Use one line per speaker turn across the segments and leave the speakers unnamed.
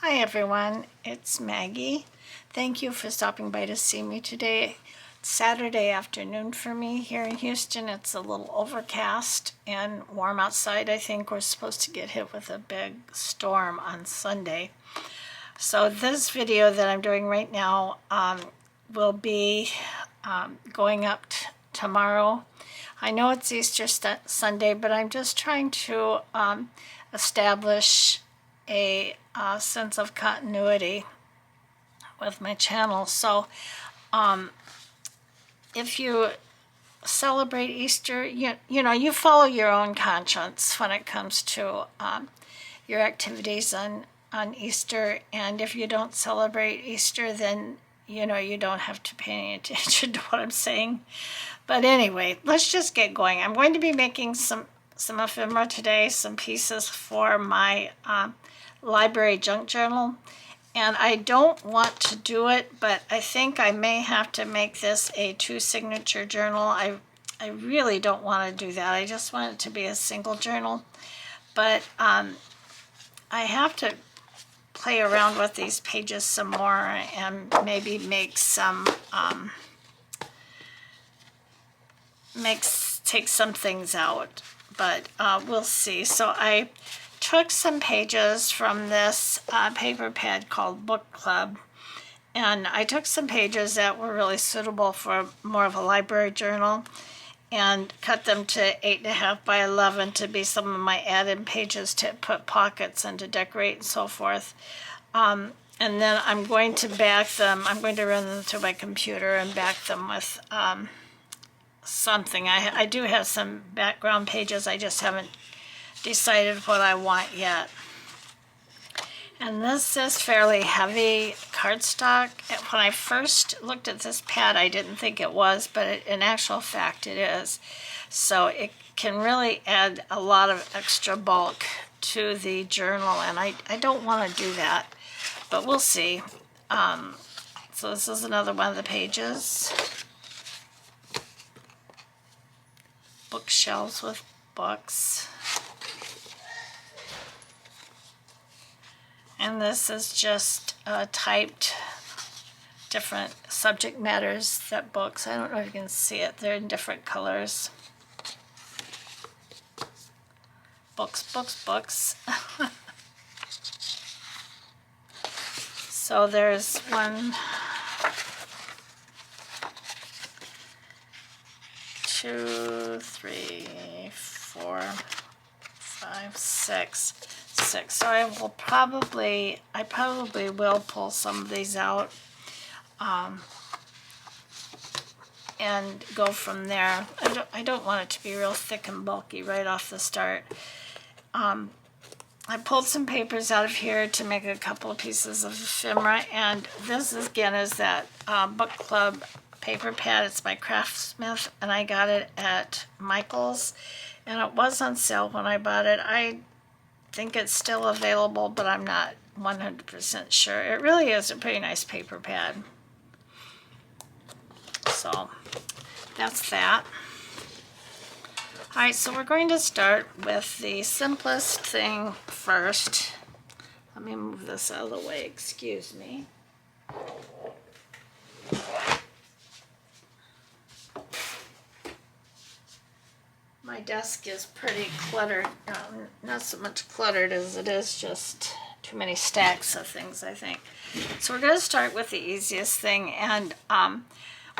Hi everyone, it's Maggie. Thank you for stopping by to see me today. It's Saturday afternoon for me here in Houston. It's a little overcast and warm outside. I think we're supposed to get hit with a big storm on Sunday. So this video that I'm doing right now will be going up tomorrow. I know it's Easter Sunday, but I'm just trying to establish a sense of continuity with my channel. So if you celebrate Easter, you follow your own conscience when it comes to your activities on Easter. And if you don't celebrate Easter, then you don't have to pay any attention to what I'm saying. But anyway, let's just get going. I'm going to be making some ephemera today, some pieces for my library junk journal, and I don't want to do it, but I think I may have to make this a 2-signature journal. I really don't want to do that. I just want it to be a single journal, but I have to play around with these pages some more and maybe make some take some things out, but we'll see. So I took some pages from this paper pad called Book Club, and I took some pages that were really suitable for more of a library journal and cut them to 8.5 by 11 to be some of my add-in pages to put pockets and to decorate and so forth. And then I'm going to back them. I'm going to run them through my computer and back them with something. I do have some background pages. I just haven't decided what I want yet. And this is fairly heavy cardstock. When I first looked at this pad, I didn't think it was, but in actual fact it is. So it can really add a lot of extra bulk to the journal, and I don't want to do that, but we'll see. So this is another one of the pages. Bookshelves with books. And this is just typed different subject matters that books. I don't know if you can see it. They're in different colors. Books, books, books. So there's 1, 2, 3, 4, 5, 6. So I probably will pull some of these out and go from there. I don't want it to be real thick and bulky right off the start. I pulled some papers out of here to make a couple of pieces of ephemera, and this again is that Book Club paper pad. It's by Craftsmith, and I got it at Michael's, and it was on sale when I bought it. I think it's still available, but I'm not 100% sure. It really is a pretty nice paper pad. So that's that. All right, so we're going to start with the simplest thing first. Let me move this out of the way, excuse me. My desk is pretty cluttered, not so much cluttered as it is just too many stacks of things, I think. So we're going to start with the easiest thing, and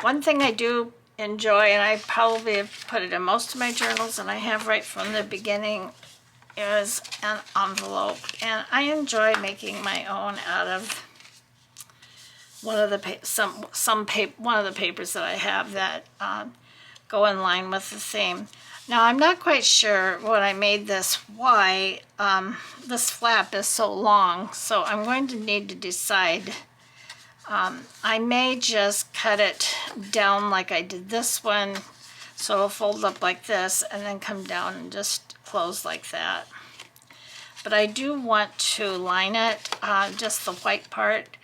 one thing I do enjoy, and I probably have put it in most of my journals, and I have right from the beginning, is an envelope. And I enjoy making my own out of one of the one of the papers that I have that go in line with the theme. Now, I'm not quite sure when I made this why this flap is so long, so I'm going to need to decide. I may just cut it down like I did this one, so it'll fold up like this and then come down and just close like that. But I do want to line it, just the white part.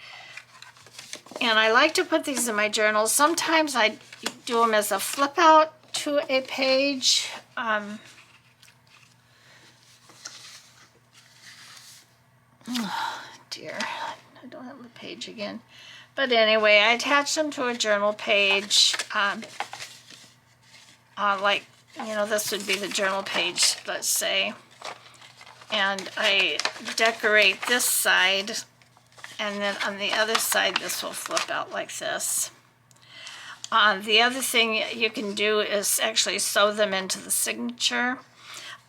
And I like to put these in my journals. Sometimes I do them as a flip out to a page. dear, I don't have the page again. But anyway, I attached them to a journal page. Like, you know, this would be the journal page, let's say. And I decorate this side, and then on the other side, this will flip out like this. The other thing you can do is actually sew them into the signature.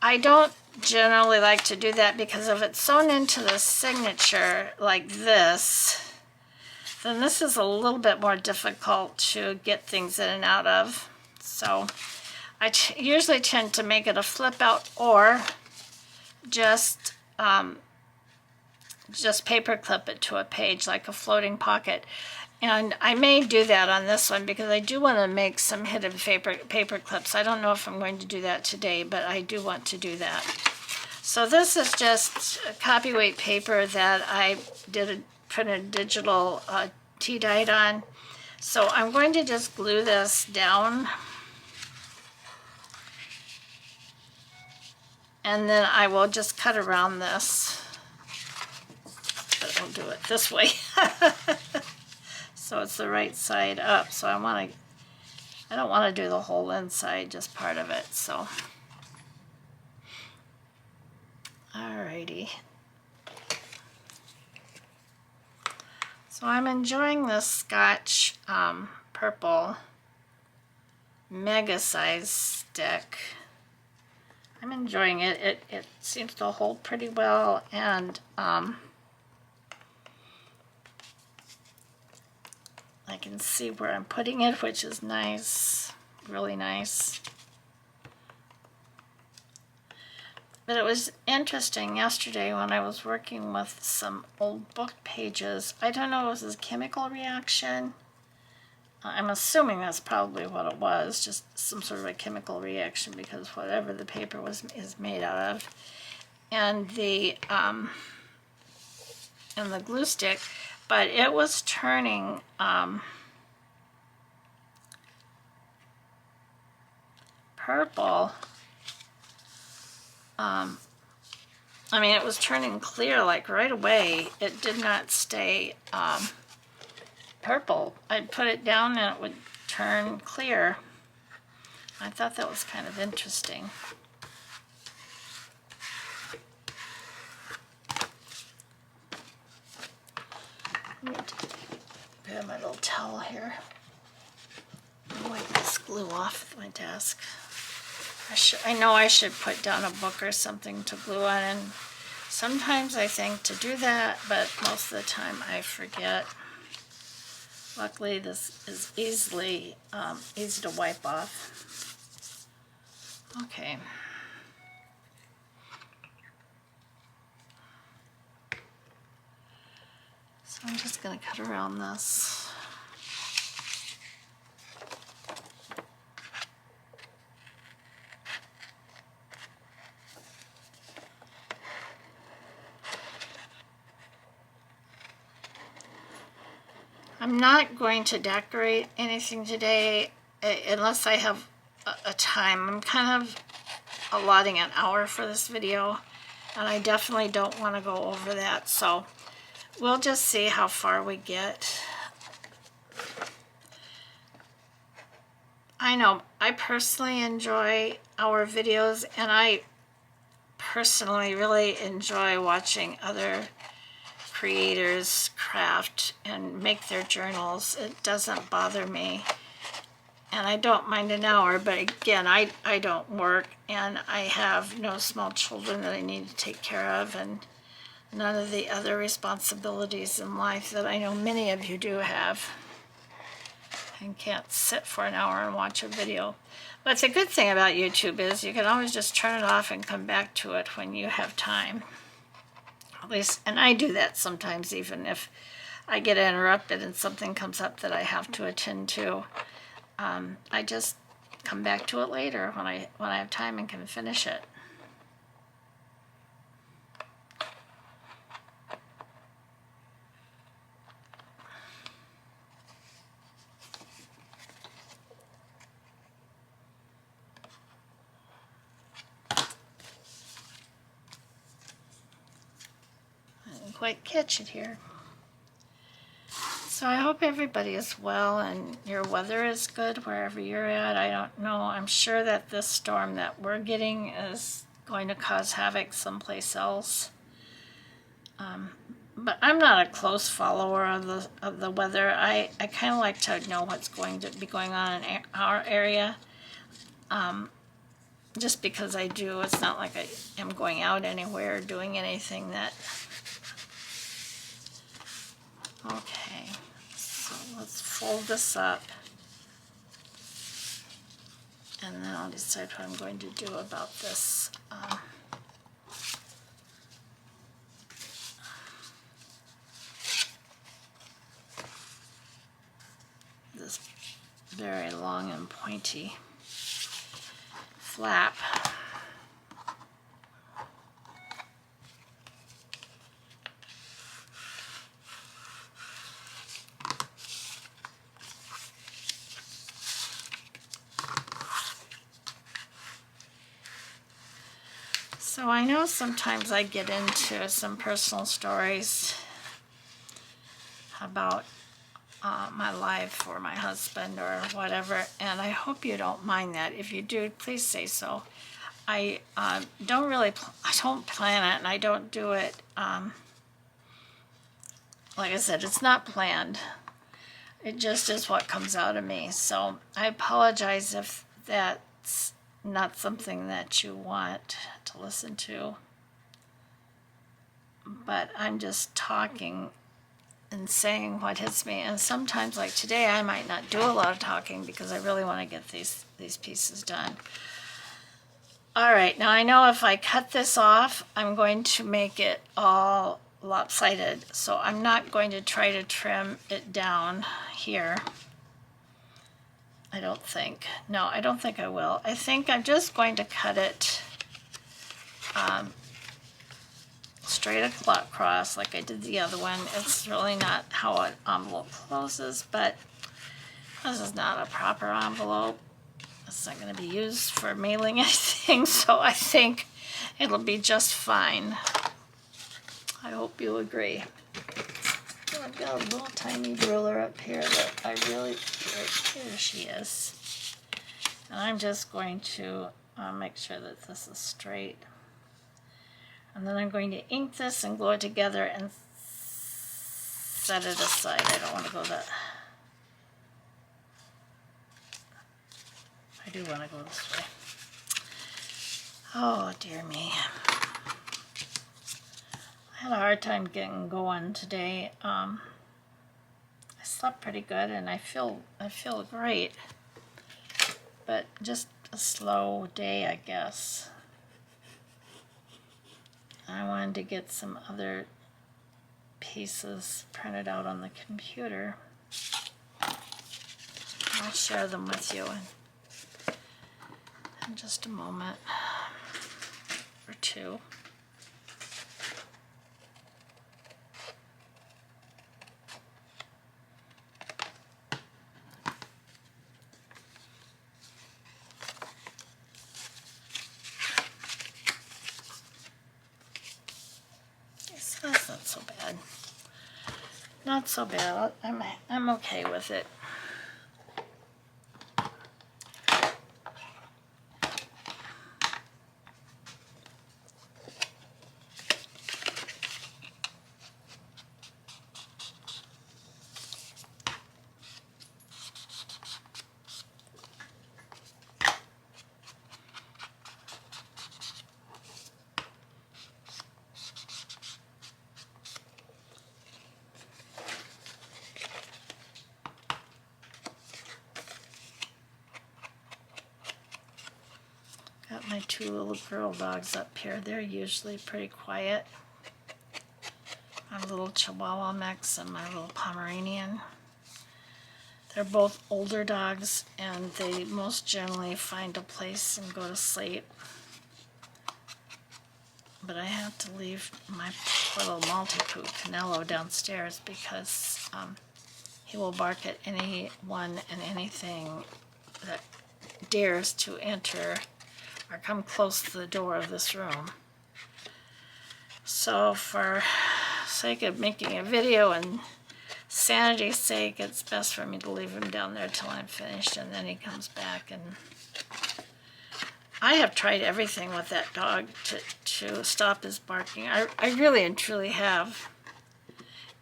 I don't generally like to do that because if it's sewn into the signature like this, then this is a little bit more difficult to get things in and out of. So I usually tend to make it a flip out or just paper clip it to a page like a floating pocket. And I may do that on this one because I do want to make some hidden paper clips. I don't know if I'm going to do that today, but I do want to do that. So this is just copyweight paper that I printed digital tea dyed on. So I'm going to just glue this down. And then I will just cut around this. But I'll do it this way. So it's the right side up. So I don't want to do the whole inside, just part of it. So, alrighty. So I'm enjoying this Scotch purple mega size stick. I'm enjoying it. It seems to hold pretty well, and I can see where I'm putting it, which is nice, really nice. But it was interesting yesterday when I was working with some old book pages. I don't know if it was a chemical reaction. I'm assuming that's probably what it was, just some sort of a chemical reaction because whatever the paper is made out of. And the glue stick, but it was turning purple. I mean, it was turning clear like right away. It did not stay purple. I'd put it down and it would turn clear. I thought that was kind of interesting. Let me grab my little towel here and wipe this glue off my desk. I know I should put down a book or something to glue on, and sometimes I think to do that, but most of the time I forget. Luckily, this is easy to wipe off. Okay. So I'm just going to cut around this. I'm not going to decorate anything today unless I have a time. I'm kind of allotting an hour for this video, and I definitely don't want to go over that, so we'll just see how far we get. I know I personally enjoy our videos, and I personally really enjoy watching other creators craft and make their journals. It doesn't bother me, and I don't mind an hour, but again, I don't work, and I have no small children that I need to take care of, and none of the other responsibilities in life that I know many of you do have, and can't sit for an hour and watch a video. But the good thing about YouTube is you can always just turn it off and come back to it when you have time. At least, and I do that sometimes, even if I get interrupted and something comes up that I have to attend to. I just come back to it later when I have time and can finish it. quite catch it here. So I hope everybody is well and your weather is good wherever you're at. I don't know. I'm sure that this storm that we're getting is going to cause havoc someplace else. But I'm not a close follower of the weather. I kind of like to know what's going to be going on in our area. Just because I do, it's not like I am going out anywhere or doing anything that... Okay, so let's fold this up. And then I'll decide what I'm going to do about this. This very long and pointy flap. So I know sometimes I get into some personal stories about my life or my husband or whatever, and I hope you don't mind that. If you do, please say so. I don't really, I don't plan it, and I don't do it, like I said, it's not planned. It just is what comes out of me. So I apologize if that's not something that you want to listen to. But I'm just talking and saying what hits me. And sometimes, like today, I might not do a lot of talking because I really want to get these pieces done. All right, now I know if I cut this off, I'm going to make it all lopsided. So I'm not going to try to trim it down here. I don't think. No, I don't think I will. I think I'm just going to cut it straight across like I did the other one. It's really not how an envelope closes, but this is not a proper envelope. It's not going to be used for mailing anything, so I think it'll be just fine. I hope you agree. I've got a little tiny ruler up here that I really, here she is. And I'm just going to make sure that this is straight. And then I'm going to ink this and glue it together and set it aside. I don't want to go that. I do want to go this way. Oh, dear me. I had a hard time getting going today. I slept pretty good and I feel great. But just a slow day, I guess. I wanted to get some other pieces printed out on the computer. I'll share them with you in just a moment or two. That's not so bad. Not so bad. I'm okay with it. Got my two little girl dogs up here. They're usually pretty quiet. My little Chihuahua mix and my little Pomeranian. They're both older dogs and they most generally find a place and go to sleep. But I have to leave my poor little Maltipoo Canelo downstairs because he will bark at anyone and anything that dares to enter or come close to the door of this room. So for sake of making a video and sanity's sake, it's best for me to leave him down there till I'm finished, and then he comes back. And I have tried everything with that dog to stop his barking. I really and truly have.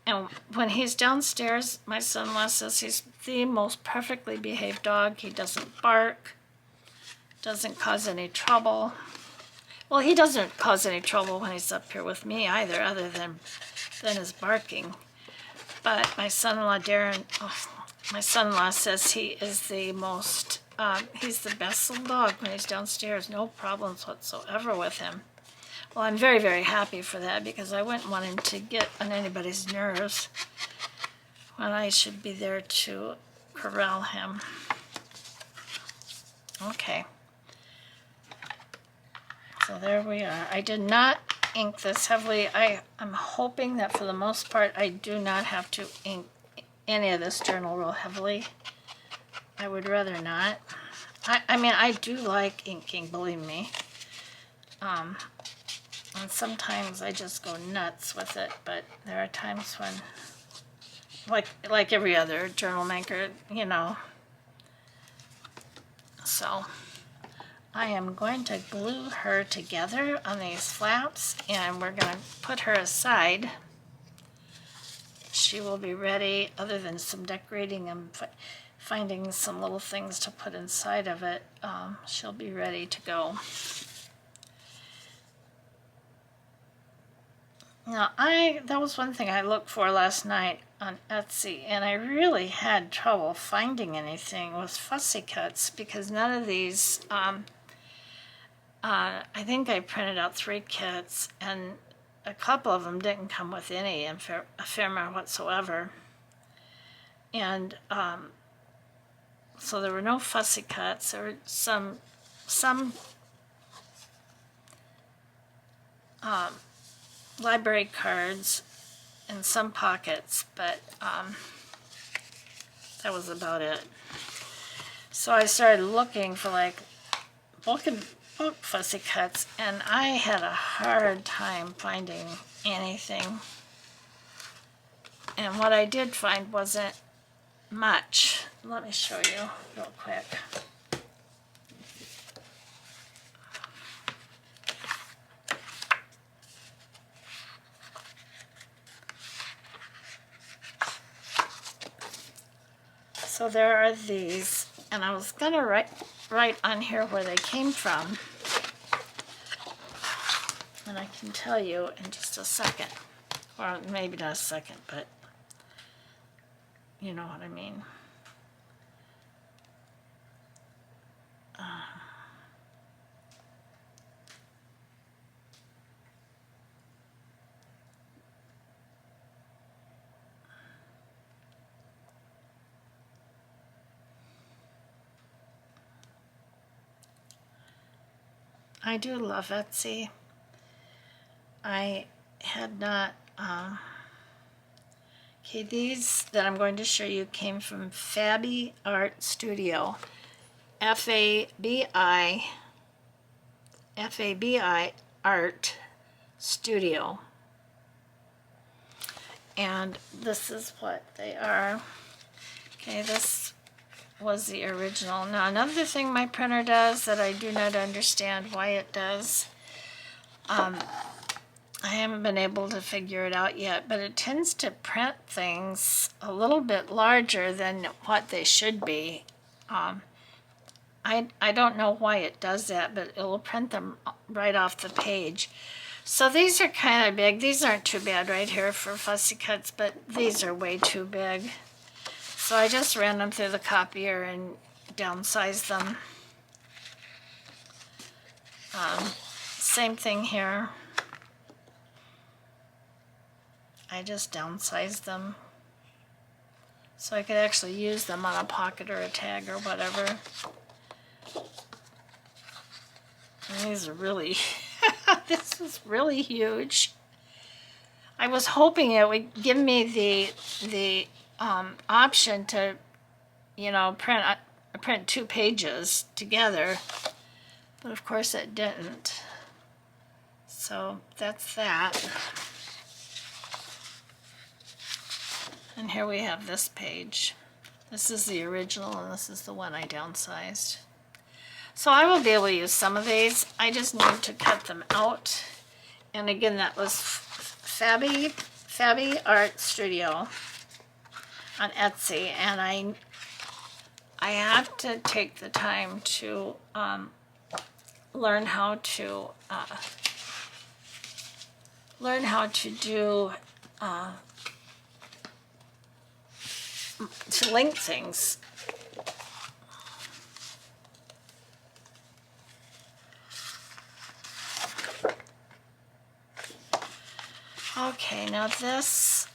And when he's downstairs, my son-in-law says he's the most perfectly behaved dog. He doesn't bark, doesn't cause any trouble. Well, he doesn't cause any trouble when he's up here with me either, other than his barking. But my son-in-law, Darren, my son-in-law says he is the most, he's the best little dog when he's downstairs. No problems whatsoever with him. Well, I'm very, very happy for that, because I wouldn't want him to get on anybody's nerves when I should be there to corral him. Okay. So there we are. I did not ink this heavily. I'm hoping that for the most part I do not have to ink any of this journal real heavily. I would rather not. I mean, I do like inking, believe me. And sometimes I just go nuts with it, but there are times when, like every other journal maker, you know. So I am going to glue her together on these flaps, and we're going to put her aside. She will be ready, other than some decorating and finding some little things to put inside of it. She'll be ready to go. Now, that was one thing I looked for last night on Etsy, and I really had trouble finding anything with fussy cuts, because none of these, I think I printed out 3 kits, and a couple of them didn't come with any ephemera whatsoever. And so there were no fussy cuts. There were some library cards and some pockets, but that was about it. So I started looking for like book fussy cuts, and I had a hard time finding anything. And what I did find wasn't much. Let me show you real quick. So there are these, and I was gonna write on here where they came from, and I can tell you in just a second, or maybe not a second, but you know what I mean. I do love Etsy. I had not, okay, these that I'm going to show you came from Fabi Art Studio. Fabi Art Studio. And this is what they are. Okay, this was the original. Now, another thing my printer does that I do not understand why it does, I haven't been able to figure it out yet, but it tends to print things a little bit larger than what they should be. I don't know why it does that, but it'll print them right off the page. So these are kind of big. These aren't too bad right here for fussy cuts, but these are way too big. So I just ran them through the copier and downsized them. Same thing here. I just downsized them so I could actually use them on a pocket or a tag or whatever. And these are really, this is really huge. I was hoping it would give me the option to, you know, print 2 pages together, but of course it didn't. So that's that. And here we have this page. This is the original and this is the one I downsized. So I will be able to use some of these. I just need to cut them out. And again, that was Fabi Art Studio on Etsy. And I have to take the time to learn how to do to link things. Okay, now this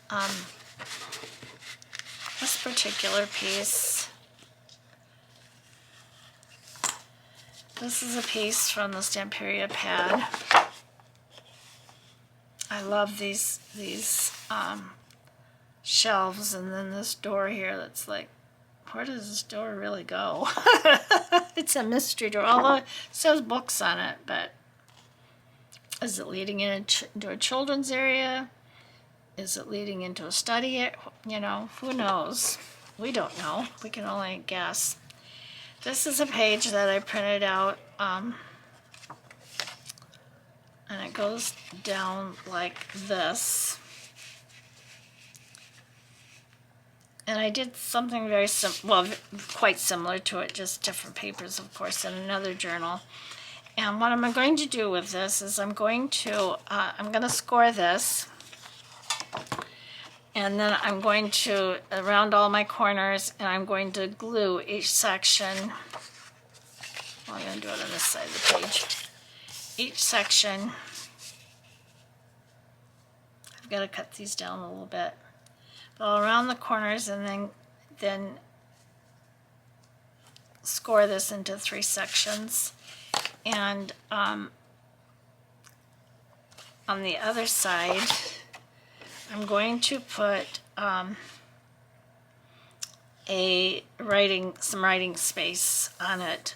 particular piece, this is a piece from the Stamperia pad. I love these shelves, and then this door here that's like, where does this door really go? It's a mystery door, although it says books on it, but is it leading into a children's area? Is it leading into a study? You know, who knows? We don't know. We can only guess. This is a page that I printed out, and it goes down like this. And I did something very quite similar to it, just different papers, of course, in another journal. And what I'm going to do with this is I'm going to score this, and then I'm going to around all my corners, and I'm going to glue each section. Well, I'm going to do it on this side of the page. Each section, I've got to cut these down a little bit. But around the corners, and then score this into 3 sections. And on the other side, I'm going to put some writing space on it.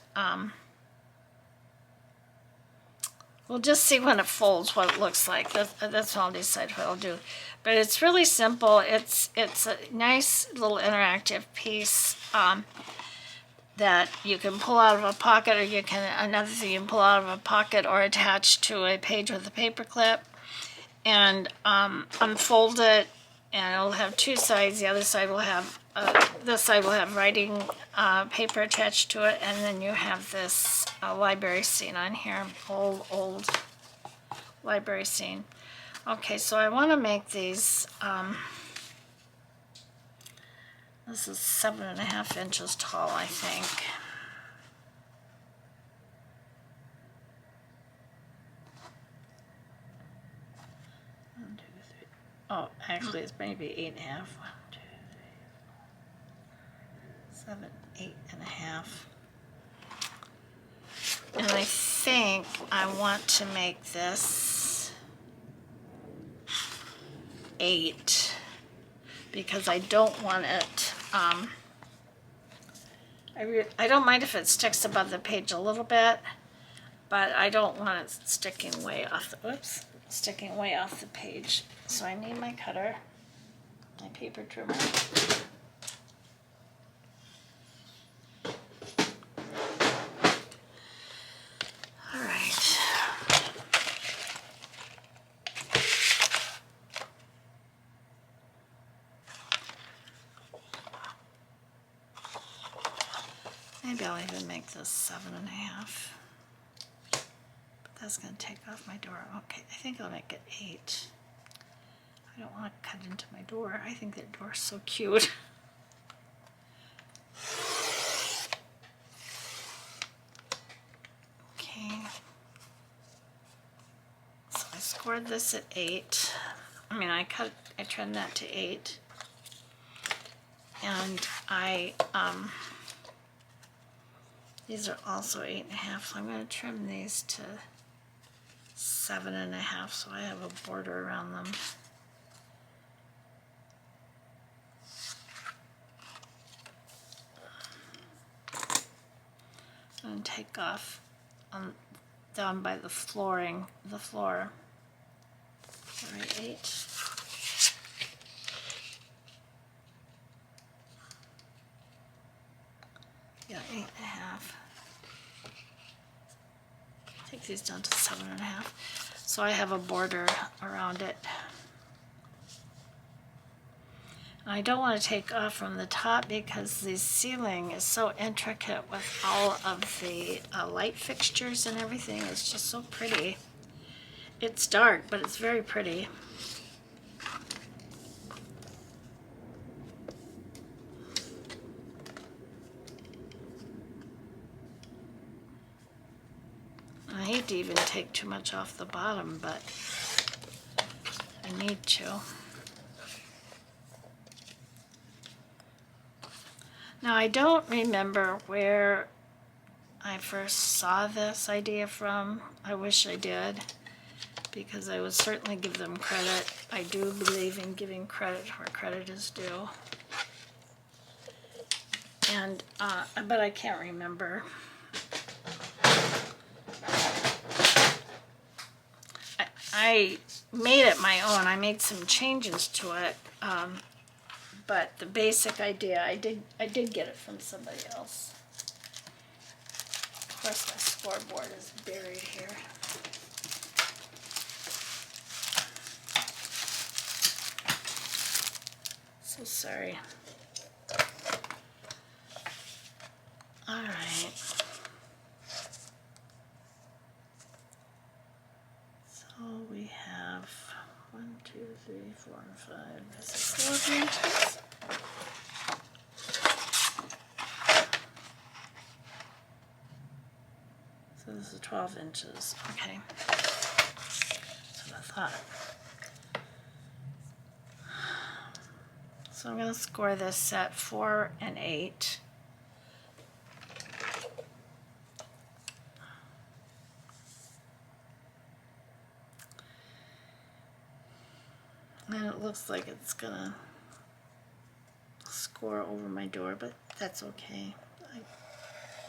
We'll just see when it folds what it looks like. That's what I'll decide what I'll do. But it's really simple. It's a nice little interactive piece that you can pull out of a pocket, or another thing you can pull out of a pocket or attach to a page with a paper clip, and unfold it, and it'll have 2 sides. The other side will have this side will have writing paper attached to it, and then you have this library scene on here, old library scene. Okay, so I want to make these. This is 7.5 inches tall, I think. One, 2, 3. Oh, actually, it's maybe 8.5. 1, 2, 3, 7, 8.5. And I think I want to make this 8 because I don't want it. I don't mind if it sticks above the page a little bit, but I don't want it sticking way off the page. So I need my cutter, my paper trimmer. All right. Maybe I'll even make this 7.5. But that's going to take off my door. Okay, I think I'll make it 8. I don't want to cut into my door. I think that door's so cute. Okay. So I scored this at 8. I mean, I trimmed that to 8. And these are also 8.5, so I'm going to trim these to 7.5 so I have a border around them. I'm going to take off down by the floor. All right, 8. take these down to 7.5. So I have a border around it. I don't want to take off from the top because the ceiling is so intricate with all of the light fixtures and everything. It's just so pretty. It's dark, but it's very pretty. I hate to even take too much off the bottom, but I need to. Now, I don't remember where I first saw this idea from. I wish I did, because I would certainly give them credit. I do believe in giving credit where credit is due. And, but I can't remember. I made it my own. I made some changes to it. But the basic idea, I did get it from somebody else. Of course, my scoreboard is buried here. So sorry. All right. So we have 1, 2, 3, 4, and 5. Is this 12 inches? So this is 12 inches. Okay. That's what I thought. So I'm going to score this at 4 and 8. And it looks like it's gonna score over my door, but that's okay.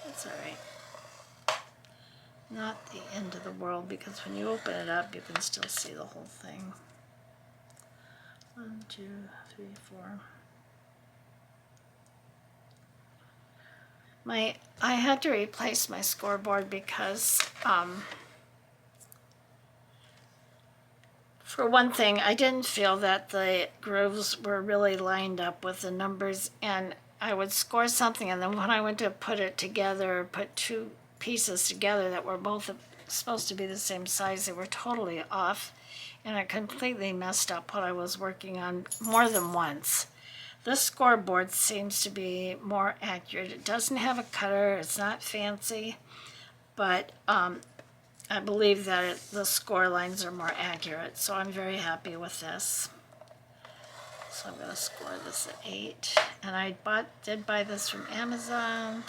That's all right. Not the end of the world, because when you open it up, you can still see the whole thing. 1, 2, 3, 4. I had to replace my scoreboard because for one thing, I didn't feel that the grooves were really lined up with the numbers, and I would score something, and then when I went to put it together, put two pieces together that were both supposed to be the same size, they were totally off, and it completely messed up what I was working on more than once. This scoreboard seems to be more accurate. It doesn't have a cutter, it's not fancy, but I believe that the score lines are more accurate, so I'm very happy with this. So I'm going to score this at 8. And I did buy this from Amazon.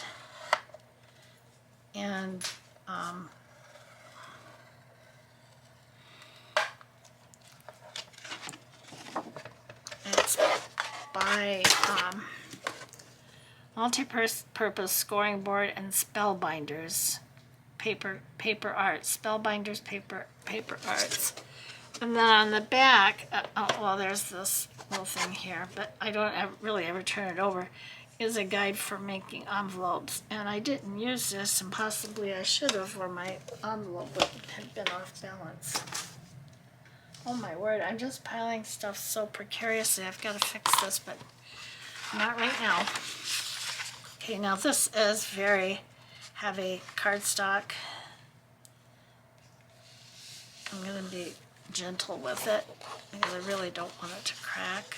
And it's by Multi-Purpose Scoring Board and Spellbinders. Paper Arts, Spellbinders Paper Arts. And then on the back, well, there's this little thing here, but I don't really ever turn it over, is a guide for making envelopes. And I didn't use this, and possibly I should have, or my envelope would have been off balance. Oh my word, I'm just piling stuff so precariously. I've got to fix this, but not right now. Okay, now this is very heavy cardstock. I'm going to be gentle with it because I really don't want it to crack.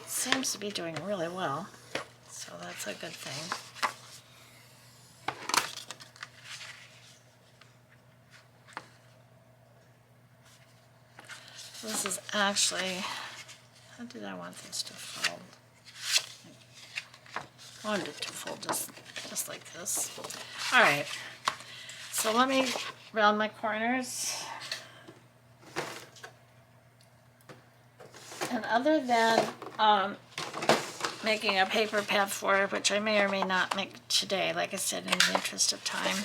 Seems to be doing really well, so that's a good thing. This is actually, how did I want this to fold? I wanted it to fold just like this. All right, so let me round my corners. And other than making a paper pad for it, which I may or may not make today, like I said, in the interest of time,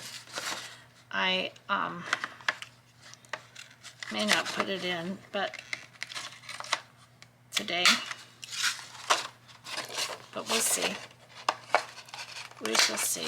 I may not put it in, but today, but we'll see. We shall see.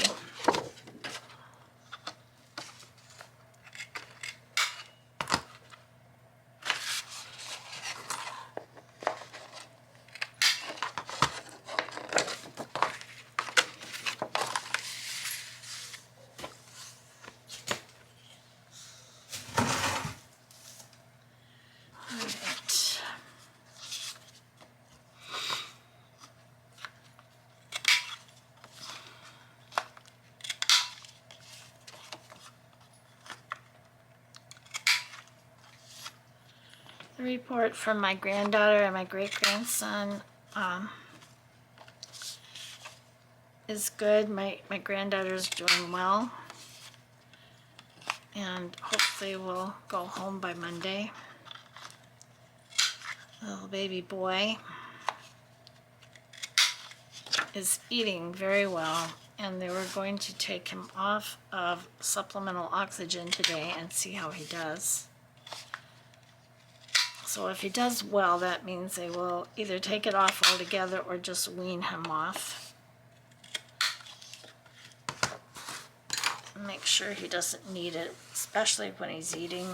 The report from my granddaughter and my great-grandson is good. My granddaughter's doing well, and hopefully will go home by Monday. Little baby boy is eating very well, and they were going to take him off of supplemental oxygen today and see how he does. So if he does well, that means they will either take it off altogether or just wean him off. Make sure he doesn't need it, especially when he's eating.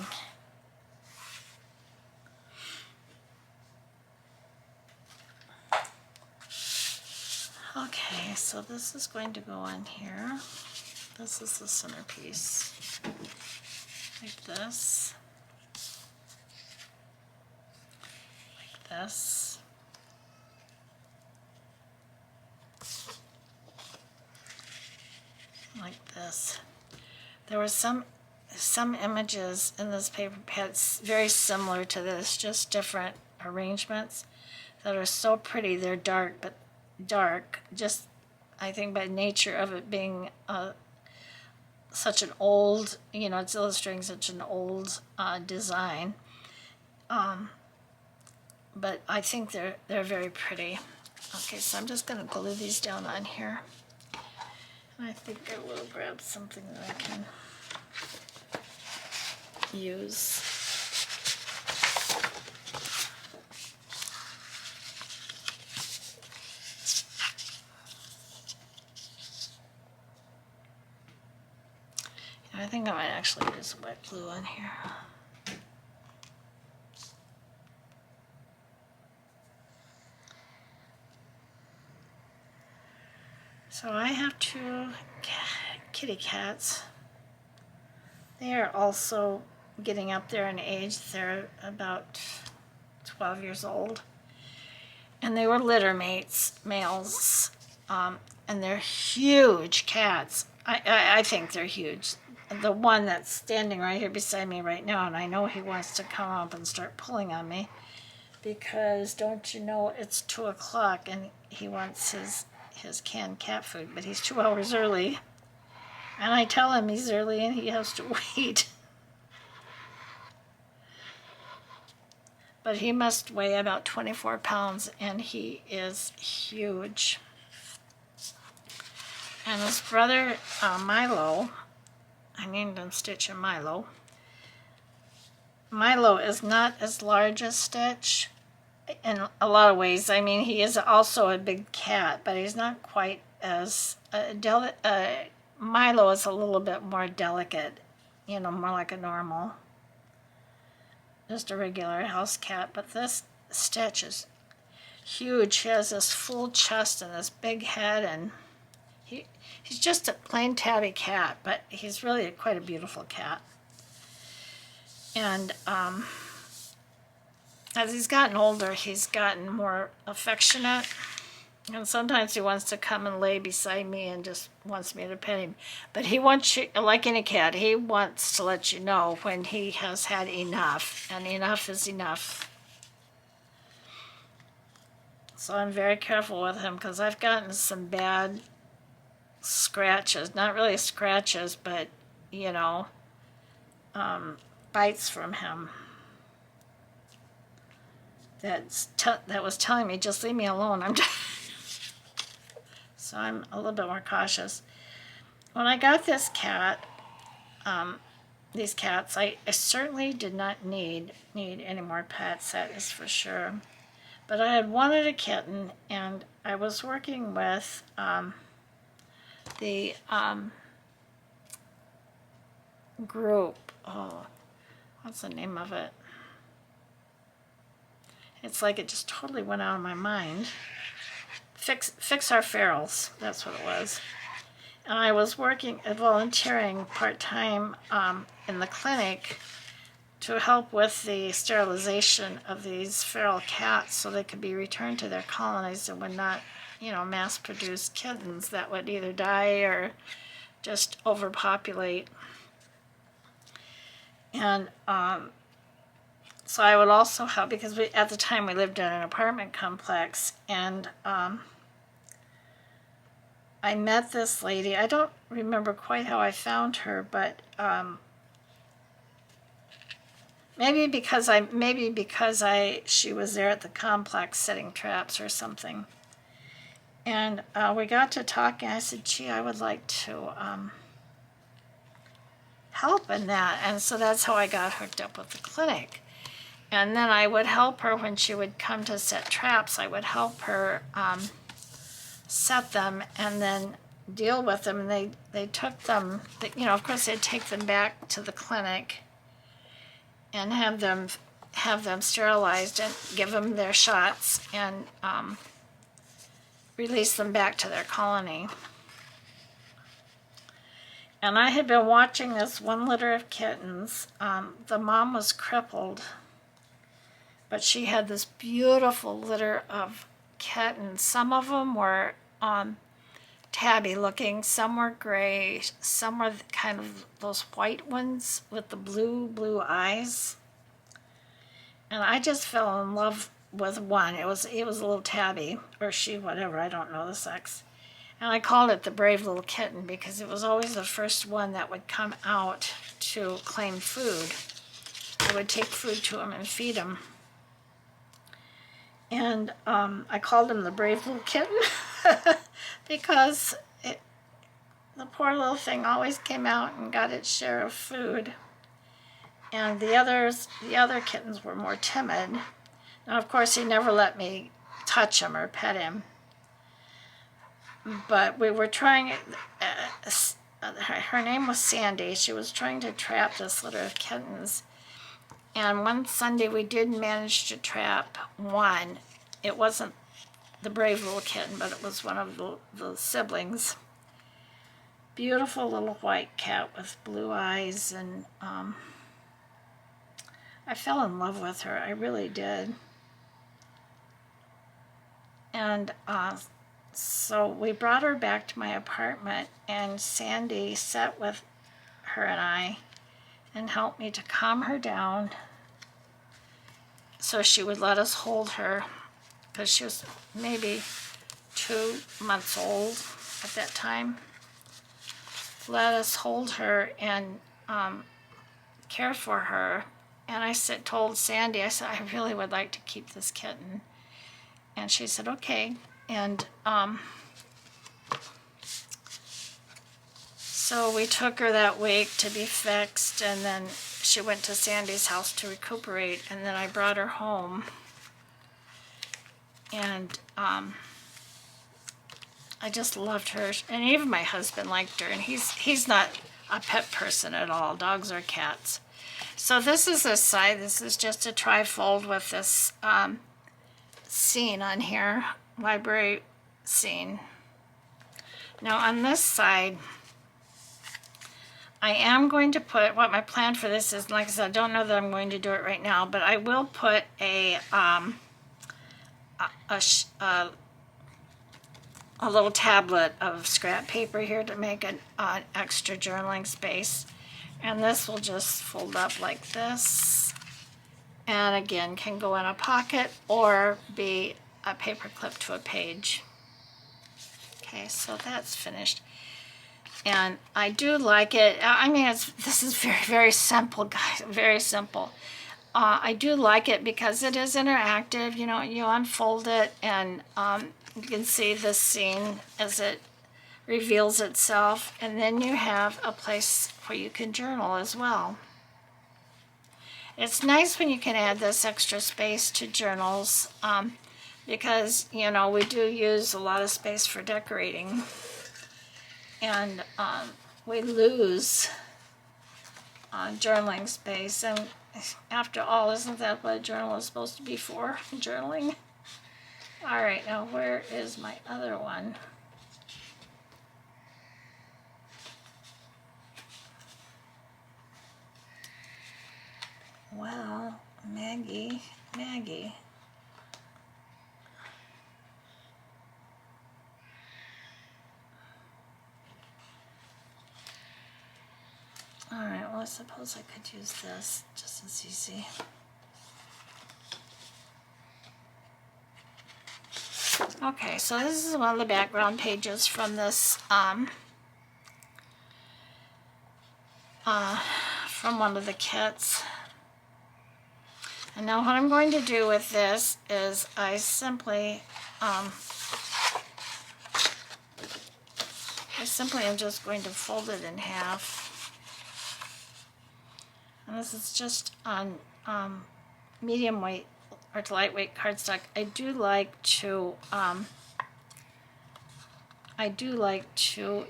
Okay, so this is going to go on here. This is the centerpiece, like this. This. Like this. There were some images in this paper pad very similar to this, just different arrangements that are so pretty. They're dark, but dark, just I think by nature of it being such an old, it's illustrating such an old design. But I think they're very pretty. Okay, so I'm just going to glue these down on here. And I think I will grab something that I can use. I think I might actually use wet glue on here. So I have two kitty cats. They are also getting up there in age. They're about 12 years old. And they were litter mates, males, and they're huge cats. I think they're huge. The one that's standing right here beside me right now, and I know he wants to come up and start pulling on me because don't you know it's 2 o'clock and he wants his canned cat food, but he's 2 hours early. And I tell him he's early and he has to wait. But he must weigh about 24 pounds and he is huge. And his brother, Milo, I named him Stitch and Milo. Milo is not as large as Stitch in a lot of ways. I mean, he is also a big cat, but he's not quite as Milo is a little bit more delicate, more like a normal, just a regular house cat. But this Stitch is huge. He has this full chest and this big head, and he's just a plain tabby cat, but he's really quite a beautiful cat. And as he's gotten older, he's gotten more affectionate. And sometimes he wants to come and lay beside me and just wants me to pet him. But he wants you, like any cat, he wants to let you know when he has had enough. And enough is enough. So I'm very careful with him because I've gotten some bad scratches, not really scratches, but you know, bites from him. That was telling me, just leave me alone. So I'm a little bit more cautious. When I got this cat, these cats, I certainly did not need any more pets, that is for sure. But I had wanted a kitten, and I was working with the group. Oh, what's the name of it? It's like it just totally went out of my mind. Fix Our Ferals, that's what it was. And I was volunteering part-time in the clinic to help with the sterilization of these feral cats so they could be returned to their colonies and would not, mass-produce kittens that would either die or just overpopulate. And so I would also help, because at the time we lived in an apartment complex, and I met this lady. I don't remember quite how I found her, but maybe because she was there at the complex setting traps or something. And we got to talking. I said, gee, I would like to help in that. And so that's how I got hooked up with the clinic. And then I would help her when she would come to set traps. I would help her set them and then deal with them. And they took them, of course they'd take them back to the clinic and have them sterilized and give them their shots and release them back to their colony. And I had been watching this one litter of kittens. The mom was crippled, but she had this beautiful litter of kittens. Some of them were tabby looking, some were gray, some were kind of those white ones with the blue eyes. And I just fell in love with one. It was a little tabby, or she, whatever, I don't know the sex. And I called it the brave little kitten because it was always the first one that would come out to claim food. I would take food to him and feed him. And I called him the brave little kitten because the poor little thing always came out and got its share of food. And the other kittens were more timid. Now, of course, he never let me touch him or pet him. But we were trying, her name was Sandy. She was trying to trap this litter of kittens. And one Sunday we did manage to trap one. It wasn't the brave little kitten, but it was one of the siblings. Beautiful little white cat with blue eyes, and I fell in love with her. I really did. And so we brought her back to my apartment, and Sandy sat with her and I and helped me to calm her down so she would let us hold her, because she was maybe 2 months old at that time. Let us hold her and care for her. And I told Sandy, I said, I really would like to keep this kitten. And she said, okay. And so we took her that week to be fixed, and then she went to Sandy's house to recuperate, and then I brought her home. And I just loved her, and even my husband liked her, and he's not a pet person at all, dogs or cats. So this is this side. This is just a trifold with this scene on here, library scene. Now on this side, I am going to put, what my plan for this is, like I said, I don't know that I'm going to do it right now, but I will put a little tablet of scrap paper here to make an extra journaling space. And this will just fold up like this. And again, can go in a pocket or be a paper clip to a page. Okay, so that's finished. And I do like it. I mean, this is very, very simple, guys, very simple. I do like it because it is interactive. You know, you unfold it and you can see the scene as it reveals itself. And then you have a place where you can journal as well. It's nice when you can add this extra space to journals because, you know, we do use a lot of space for decorating. And we lose journaling space. And after all, isn't that what a journal is supposed to be for? Journaling? All right, now where is my other one? Well, Maggie. All right, well, I suppose I could use this just as easy. Okay, so this is one of the background pages from this, from one of the kits. And now what I'm going to do with this is I simply am just going to fold it in half. And this is just on medium weight or to lightweight cardstock. I do like to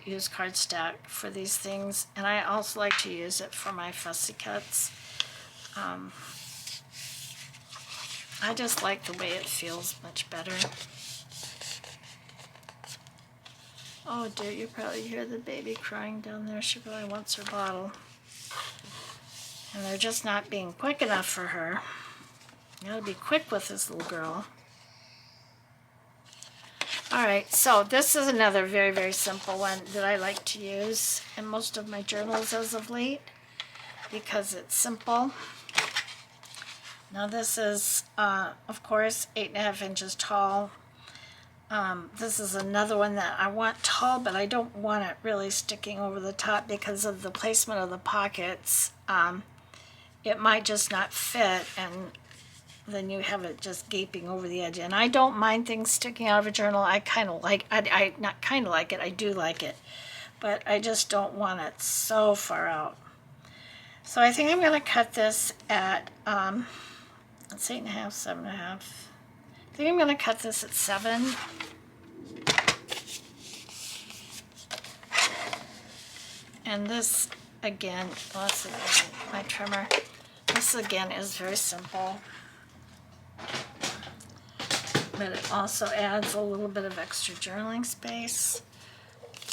use cardstock for these things, and I also like to use it for my fussy cuts. I just like the way it feels much better. Oh dear, you probably hear the baby crying down there. She really wants her bottle. And they're just not being quick enough for her. You gotta be quick with this little girl. All right, so this is another very, very simple one that I like to use in most of my journals as of late because it's simple. Now this is, of course, 8.5 inches tall. This is another one that I want tall, but I don't want it really sticking over the top because of the placement of the pockets. It might just not fit, and then you have it just gaping over the edge. And I don't mind things sticking out of a journal. I kind of like, I not kind of like it, I do like it. But I just don't want it so far out. So I think I'm going to cut this at, it's 8.5, 7.5. I think I'm going to cut this at 7. And this, again, let's see, my trimmer. This, again, is very simple. But it also adds a little bit of extra journaling space.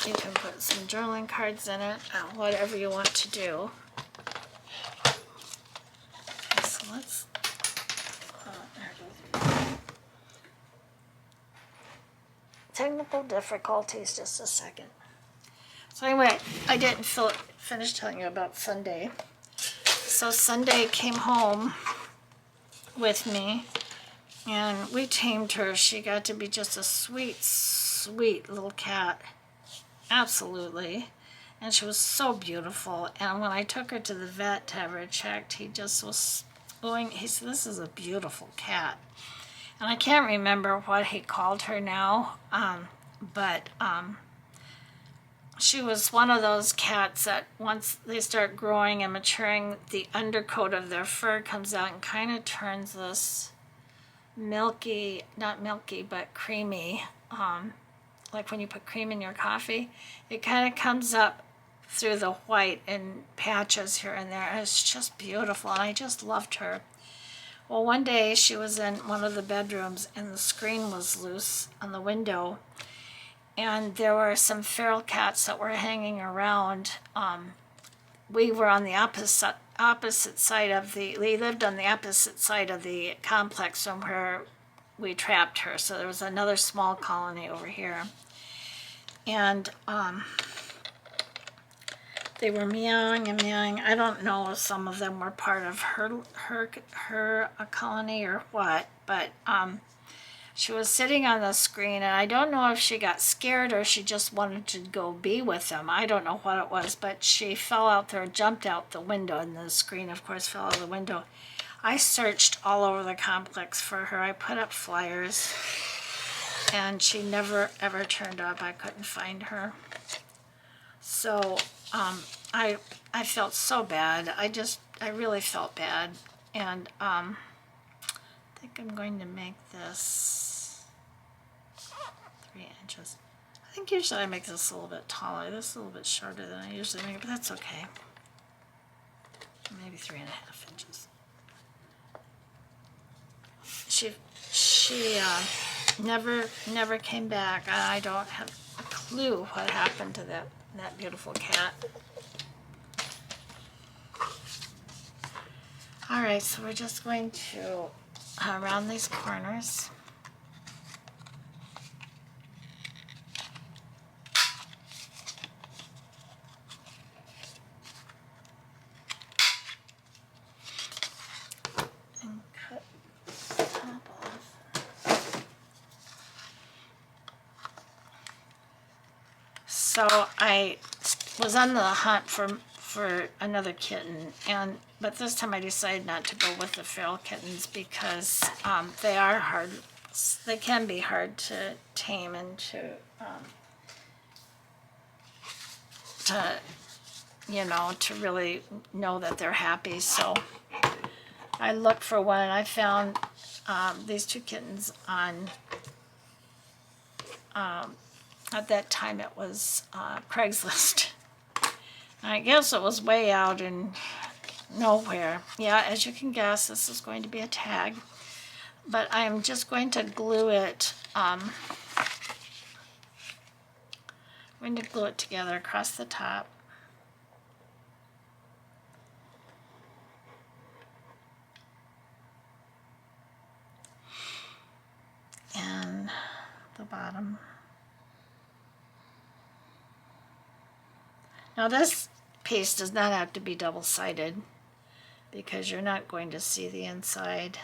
You can put some journaling cards in it, whatever you want to do. Okay, so let's, there it goes. Technical difficulties, just a second. So anyway, I didn't finish telling you about Sunday. So Sunday came home with me, and we tamed her. She got to be just a sweet, sweet little cat. Absolutely. And she was so beautiful. And when I took her to the vet to have her checked, he just was going, he said, "This is a beautiful cat." And I can't remember what he called her now, but she was one of those cats that once they start growing and maturing, the undercoat of their fur comes out and kind of turns this milky, not milky, but creamy, like when you put cream in your coffee. It kind of comes up through the white in patches here and there. It's just beautiful, and I just loved her. Well, one day she was in one of the bedrooms and the screen was loose on the window, and there were some feral cats that were hanging around. We were on the opposite side of we lived on the opposite side of the complex from where we trapped her. So there was another small colony over here. And they were meowing and meowing. I don't know if some of them were part of her colony or what, but She was sitting on the screen, and I don't know if she got scared or she just wanted to go be with them. I don't know what it was, but she fell out there, jumped out the window, and the screen, of course, fell out of the window. I searched all over the complex for her. I put up flyers, and she never, ever turned up. I couldn't find her. So I felt so bad. I really felt bad. And I think I'm going to make this 3 inches. I think usually I make this a little bit taller. This is a little bit shorter than I usually make it, but that's okay. Maybe 3.5 inches. She never came back. I don't have a clue what happened to that beautiful cat. All right, so we're just going to round these corners. And cut the top off. So I was on the hunt for another kitten, but this time I decided not to go with the feral kittens because they are hard. They can be hard to tame and to really know that they're happy. So I looked for one, and I found these 2 kittens on. At that time, it was Craigslist. I guess it was way out in nowhere. Yeah, as you can guess, this is going to be a tag. But I'm just going to glue it. I'm going to glue it together across the top. And the bottom. Now this piece does not have to be double-sided because you're not going to see the inside,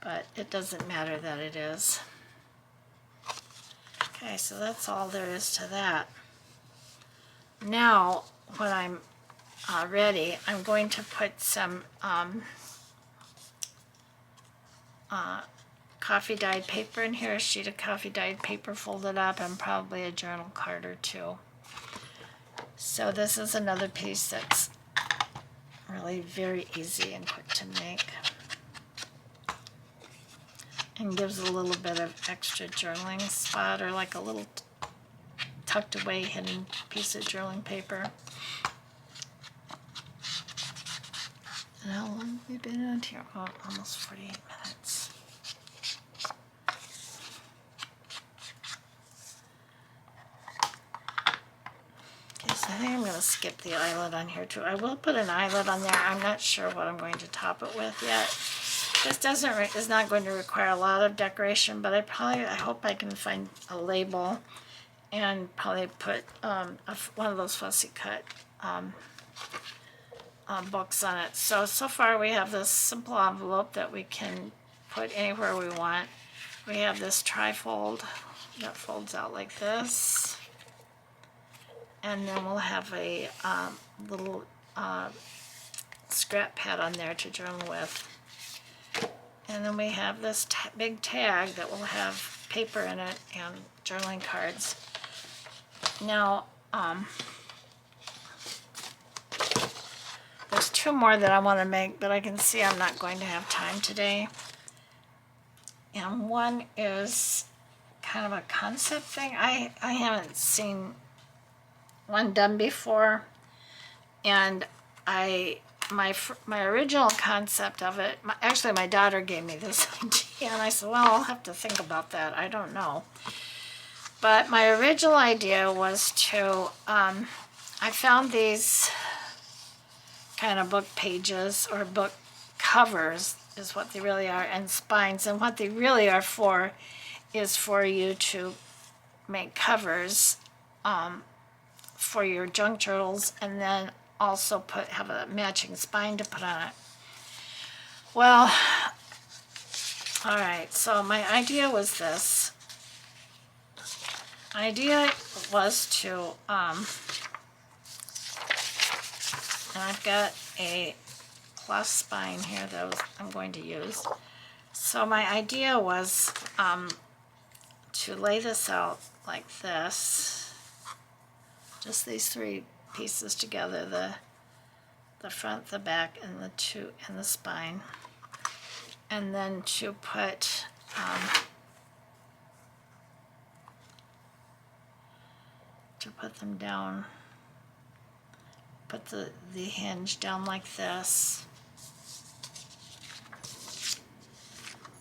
but it doesn't matter that it is. Okay, so that's all there is to that. Now, when I'm ready, I'm going to put some coffee dyed paper in here, a sheet of coffee dyed paper folded up, and probably a journal card or 2. So this is another piece that's really very easy and quick to make, and gives a little bit of extra journaling spot, or like a little tucked away hidden piece of journaling paper. And how long have we been out here? Oh, almost 48 minutes. So I think I'm going to skip the eyelet on here too. I will put an eyelet on there. I'm not sure what I'm going to top it with yet. This is not going to require a lot of decoration, but I hope I can find a label and probably put one of those fussy cut books on it. So far we have this simple envelope that we can put anywhere we want. We have this trifold that folds out like this. And then we'll have a little scrap pad on there to journal with. And then we have this big tag that will have paper in it and journaling cards. Now, there's 2 more that I want to make, but I can see I'm not going to have time today. And one is kind of a concept thing. I haven't seen one done before, and my original concept of it, actually my daughter gave me this idea, and I said, well, I'll have to think about that. I don't know. But my original idea was to, I found these kind of book pages, or book covers is what they really are, and spines, and what they really are for is for you to make covers for your junk journals, and then also have a matching spine to put on it. Well, All right, so my idea was this. Idea was to, and I've got a plus spine here that I'm going to use. So my idea was to lay this out like this, just these three pieces together, the front, the back, and the spine, and then to put them down, put the hinge down like this,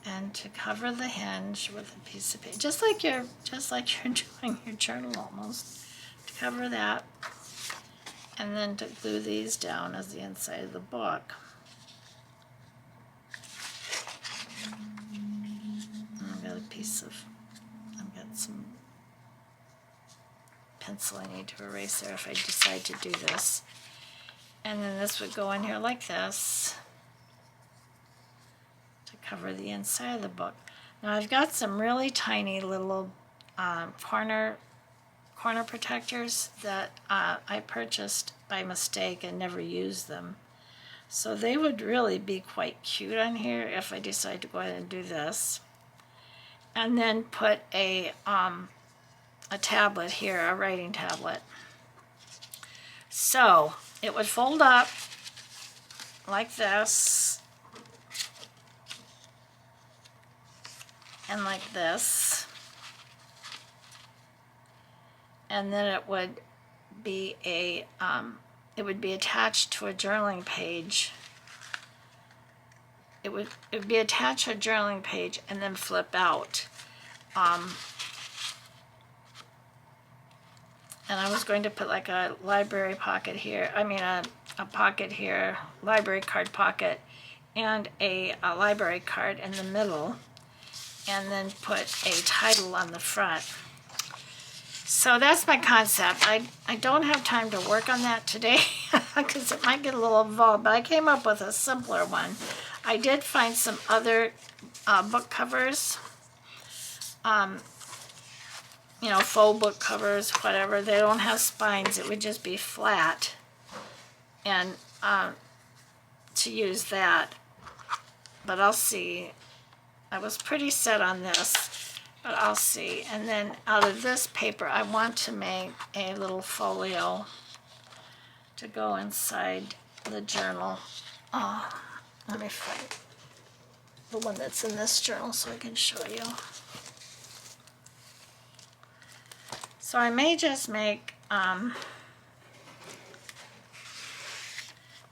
and to cover the hinge with a piece of paper, just like you're doing your journal almost, to cover that, and then to glue these down as the inside of the book. I've got some pencil I need to erase there if I decide to do this. And then this would go in here like this to cover the inside of the book. Now I've got some really tiny little corner protectors that I purchased by mistake and never used them. So they would really be quite cute on here if I decide to go ahead and do this. And then put a tablet here, a writing tablet. So it would fold up like this and like this, and then it would be attached to a journaling page. It would be attached to a journaling page and then flip out. And I was going to put like a library pocket here, a pocket here, library card pocket, and a library card in the middle, and then put a title on the front. So that's my concept. I don't have time to work on that today because it might get a little involved, but I came up with a simpler one. I did find some other book covers, faux book covers, whatever. They don't have spines. It would just be flat, and to use that. But I'll see. I was pretty set on this, but I'll see. And then out of this paper, I want to make a little folio to go inside the journal. Let me find the one that's in this journal so I can show you. So I may just make,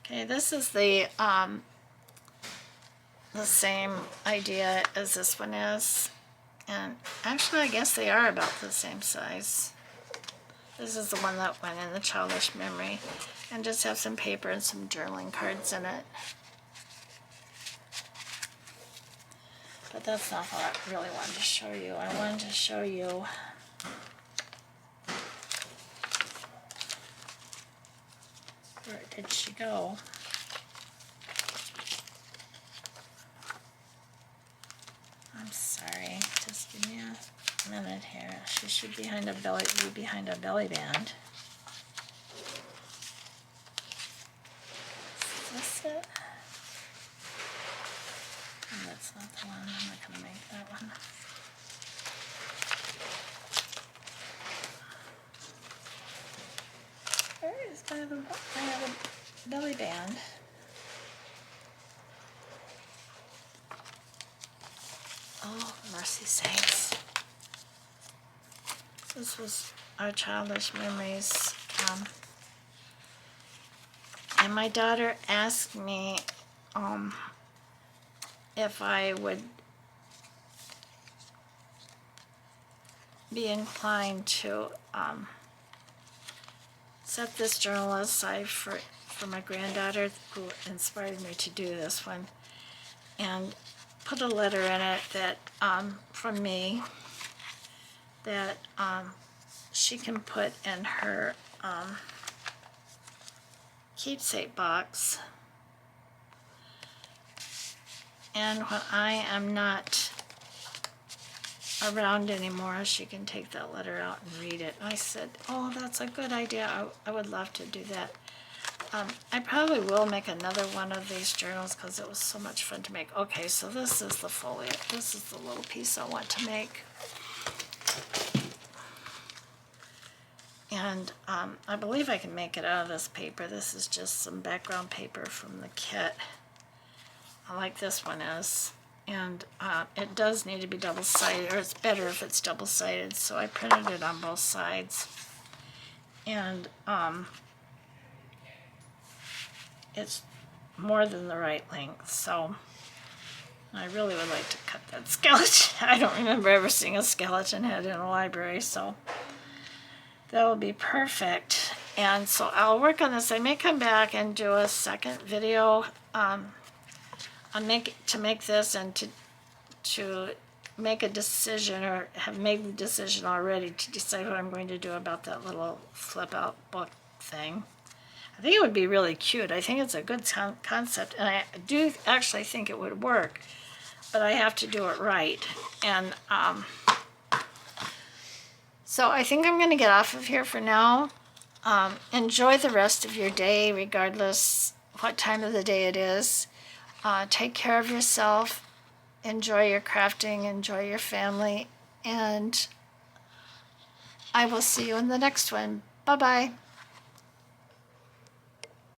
okay, this is the same idea as this one is. And actually, I guess they are about the same size. This is the one that went in the childish memory, and just have some paper and some journaling cards in it. But that's not what I really wanted to show you. I wanted to show you where did she go? I'm sorry. Just give me a minute here. She should be behind a belly band. Is this it? Oh, that's not the one. I'm not going to make that one. Where is I have a belly band. Oh, mercy sakes. This was our childish memories. And my daughter asked me if I would be inclined to set this journal aside for my granddaughter, who inspired me to do this one, and put a letter in it that from me that she can put in her keepsake box, And when I am not around anymore, she can take that letter out and read it. I said, oh, that's a good idea. I would love to do that. I probably will make another one of these journals because it was so much fun to make. Okay, so this is the foliage. This is the little piece I want to make. And I believe I can make it out of this paper. This is just some background paper from the kit. I like this one is. And it does need to be double-sided, or it's better if it's double-sided, so I printed it on both sides. And it's more than the right length, so I really would like to cut that skeleton. I don't remember ever seeing a skeleton head in a library, so that will be perfect. And so I'll work on this. I may come back and do a second video to make this and to make a decision, or have made the decision already to decide what I'm going to do about that little flip out book thing. I think it would be really cute. I think it's a good concept, and I do actually think it would work, but I have to do it right. And so I think I'm going to get off of here for now. Enjoy the rest of your day, regardless what time of the day it is. Take care of yourself. Enjoy your crafting. Enjoy your family. And I will see you in the next one. Bye-bye.